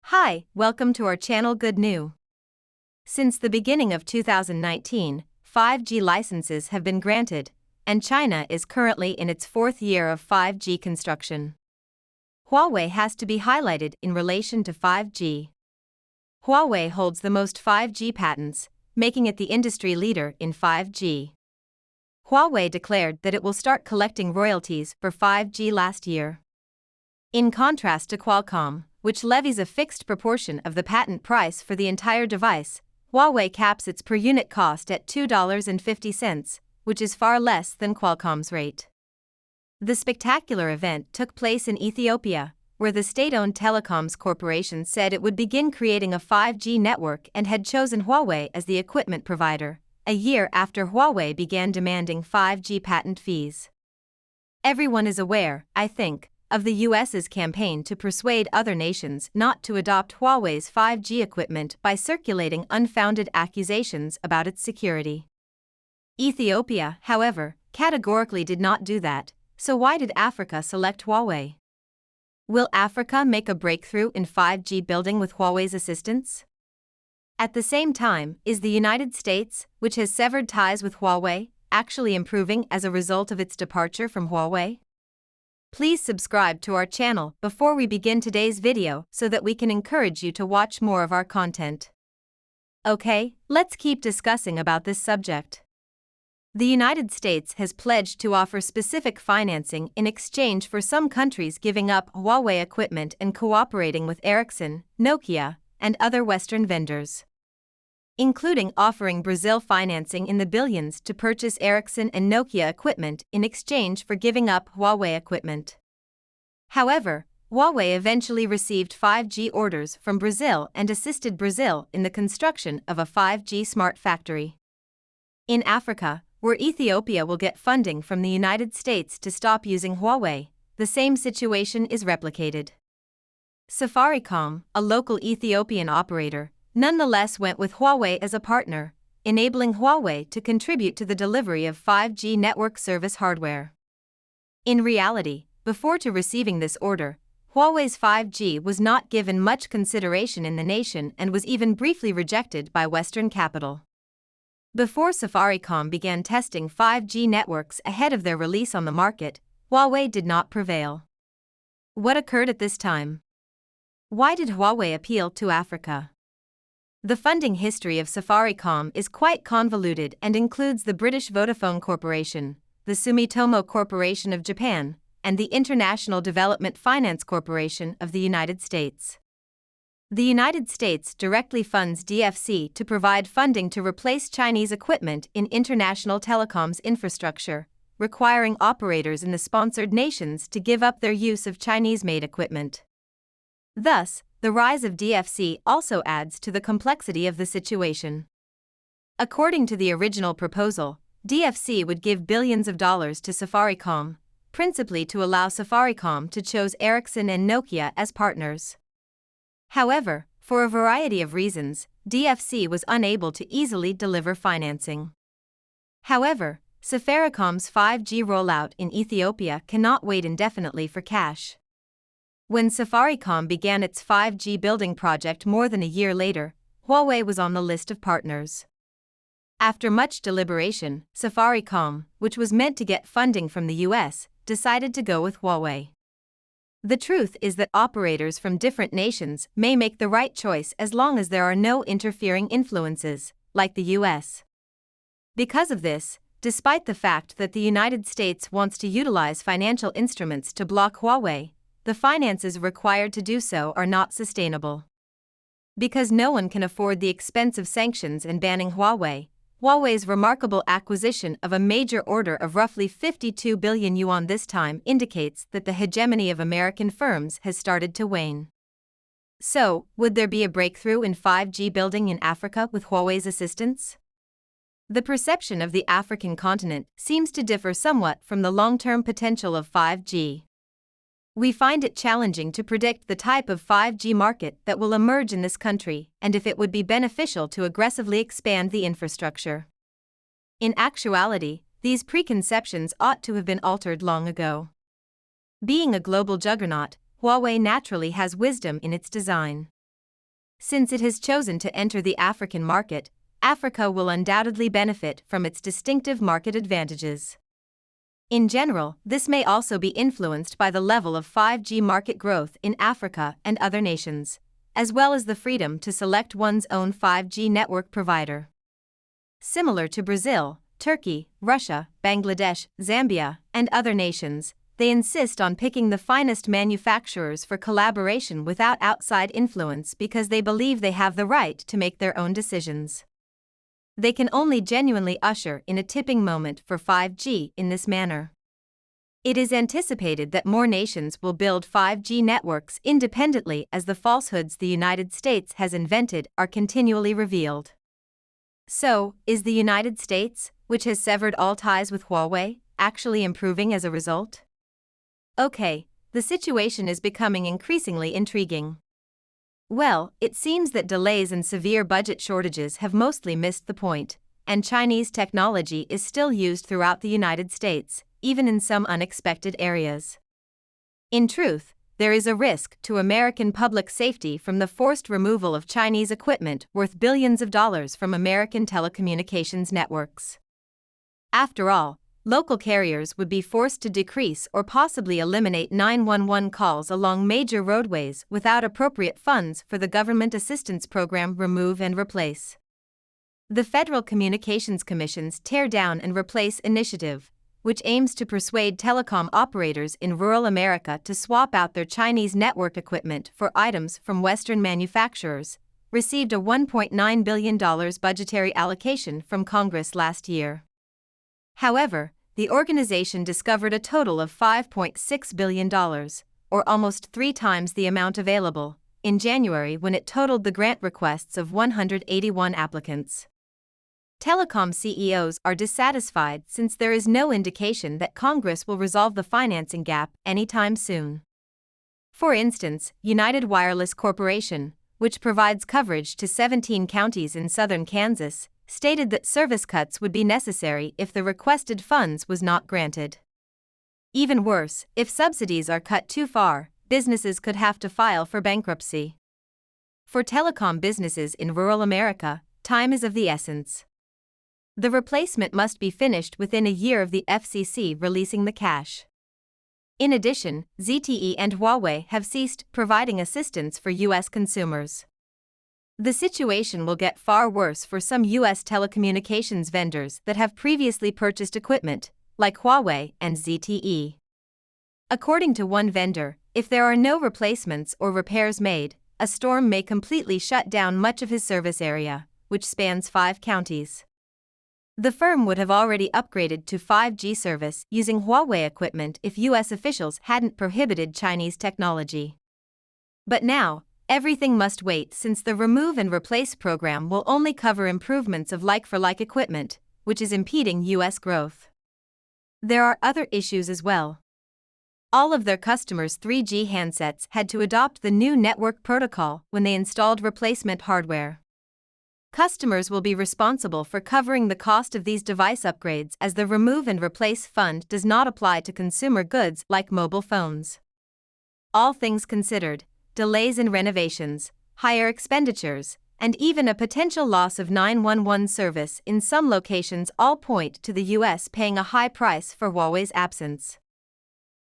Hi, welcome to our channel Good New. Since the beginning of 2019, 5G licenses have been granted, and China is currently in its fourth year of 5G construction. Huawei has to be highlighted in relation to 5G. Huawei holds the most 5G patents, making it the industry leader in 5G. Huawei declared that it will start collecting royalties for 5G last year. In contrast to Qualcomm, which levies a fixed proportion of the patent price for the entire device, Huawei caps its per-unit cost at $2.50, which is far less than Qualcomm's rate. The spectacular event took place in Ethiopia, where the state-owned telecoms corporation said it would begin creating a 5G network and had chosen Huawei as the equipment provider, a year after Huawei began demanding 5G patent fees. Everyone is aware, I think, of the US's campaign to persuade other nations not to adopt Huawei's 5G equipment by circulating unfounded accusations about its security. Ethiopia, however, categorically did not do that, so why did Africa select Huawei? Will Africa make a breakthrough in 5G building with Huawei's assistance? At the same time, is the United States, which has severed ties with Huawei, actually improving as a result of its departure from Huawei? Please subscribe to our channel before we begin today's video so that we can encourage you to watch more of our content. Okay, let's keep discussing about this subject. The United States has pledged to offer specific financing in exchange for some countries giving up Huawei equipment and cooperating with Ericsson, Nokia, and other Western vendors, including offering Brazil financing in the billions to purchase Ericsson and Nokia equipment in exchange for giving up Huawei equipment. However, Huawei eventually received 5G orders from Brazil and assisted Brazil in the construction of a 5G smart factory. In Africa, where Ethiopia will get funding from the United States to stop using Huawei, the same situation is replicated. Safaricom, a local Ethiopian operator, nonetheless went with Huawei as a partner, enabling Huawei to contribute to the delivery of 5G network service hardware. In reality, before receiving this order, Huawei's 5G was not given much consideration in the nation and was even briefly rejected by Western capital. Before Safaricom began testing 5G networks ahead of their release on the market, Huawei did not prevail. What occurred at this time? Why did Huawei appeal to Africa? The funding history of Safaricom is quite convoluted and includes the British Vodafone Corporation, the Sumitomo Corporation of Japan, and the International Development Finance Corporation of the United States. The United States directly funds DFC to provide funding to replace Chinese equipment in international telecoms infrastructure, requiring operators in the sponsored nations to give up their use of Chinese-made equipment. Thus, the rise of DFC also adds to the complexity of the situation. According to the original proposal, DFC would give billions of dollars to Safaricom, principally to allow Safaricom to choose Ericsson and Nokia as partners. However, for a variety of reasons, DFC was unable to easily deliver financing. However, Safaricom's 5G rollout in Ethiopia cannot wait indefinitely for cash. When Safaricom began its 5G building project more than a year later, Huawei was on the list of partners. After much deliberation, Safaricom, which was meant to get funding from the US, decided to go with Huawei. The truth is that operators from different nations may make the right choice as long as there are no interfering influences, like the US. Because of this, despite the fact that the United States wants to utilize financial instruments to block Huawei, the finances required to do so are not sustainable. Because no one can afford the expense of sanctions and banning Huawei, Huawei's remarkable acquisition of a major order of roughly 52 billion yuan this time indicates that the hegemony of American firms has started to wane. So, would there be a breakthrough in 5G building in Africa with Huawei's assistance? The perception of the African continent seems to differ somewhat from the long-term potential of 5G. We find it challenging to predict the type of 5G market that will emerge in this country and if it would be beneficial to aggressively expand the infrastructure. In actuality, these preconceptions ought to have been altered long ago. Being a global juggernaut, Huawei naturally has wisdom in its design. Since it has chosen to enter the African market, Africa will undoubtedly benefit from its distinctive market advantages. In general, this may also be influenced by the level of 5G market growth in Africa and other nations, as well as the freedom to select one's own 5G network provider. Similar to Brazil, Turkey, Russia, Bangladesh, Zambia, and other nations, they insist on picking the finest manufacturers for collaboration without outside influence because they believe they have the right to make their own decisions. They can only genuinely usher in a tipping moment for 5G in this manner. It is anticipated that more nations will build 5G networks independently as the falsehoods the United States has invented are continually revealed. So, is the United States, which has severed all ties with Huawei, actually improving as a result? Okay, the situation is becoming increasingly intriguing. Well, it seems that delays and severe budget shortages have mostly missed the point, and Chinese technology is still used throughout the United States, even in some unexpected areas. In truth, there is a risk to American public safety from the forced removal of Chinese equipment worth billions of dollars from American telecommunications networks. After all, local carriers would be forced to decrease or possibly eliminate 911 calls along major roadways without appropriate funds for the Government Assistance Program Remove and Replace. The Federal Communications Commission's Tear Down and Replace initiative, which aims to persuade telecom operators in rural America to swap out their Chinese network equipment for items from Western manufacturers, received a $1.9 billion budgetary allocation from Congress last year. However, the organization discovered a total of $5.6 billion, or almost 3 times the amount available, in January when it totaled the grant requests of 181 applicants. Telecom CEOs are dissatisfied since there is no indication that Congress will resolve the financing gap anytime soon. For instance, United Wireless Corporation, which provides coverage to 17 counties in southern Kansas, stated that service cuts would be necessary if the requested funds was not granted. Even worse, if subsidies are cut too far, businesses could have to file for bankruptcy. For telecom businesses in rural America, time is of the essence. The replacement must be finished within a year of the FCC releasing the cash. In addition, ZTE and Huawei have ceased providing assistance for U.S. consumers. The situation will get far worse for some U.S. telecommunications vendors that have previously purchased equipment, like Huawei and ZTE. According to one vendor, if there are no replacements or repairs made, a storm may completely shut down much of his service area, which spans 5 counties. The firm would have already upgraded to 5G service using Huawei equipment if U.S. officials hadn't prohibited Chinese technology. But now, everything must wait since the Remove and Replace program will only cover improvements of like-for-like equipment, which is impeding U.S. growth. There are other issues as well. All of their customers' 3G handsets had to adopt the new network protocol when they installed replacement hardware. Customers will be responsible for covering the cost of these device upgrades as the Remove and Replace fund does not apply to consumer goods like mobile phones. All things considered, delays in renovations, higher expenditures, and even a potential loss of 911 service in some locations all point to the US paying a high price for Huawei's absence.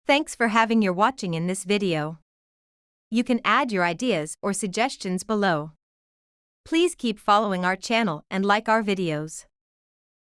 Thanks for watching in this video. You can add your ideas or suggestions below. Please keep following our channel and like our videos.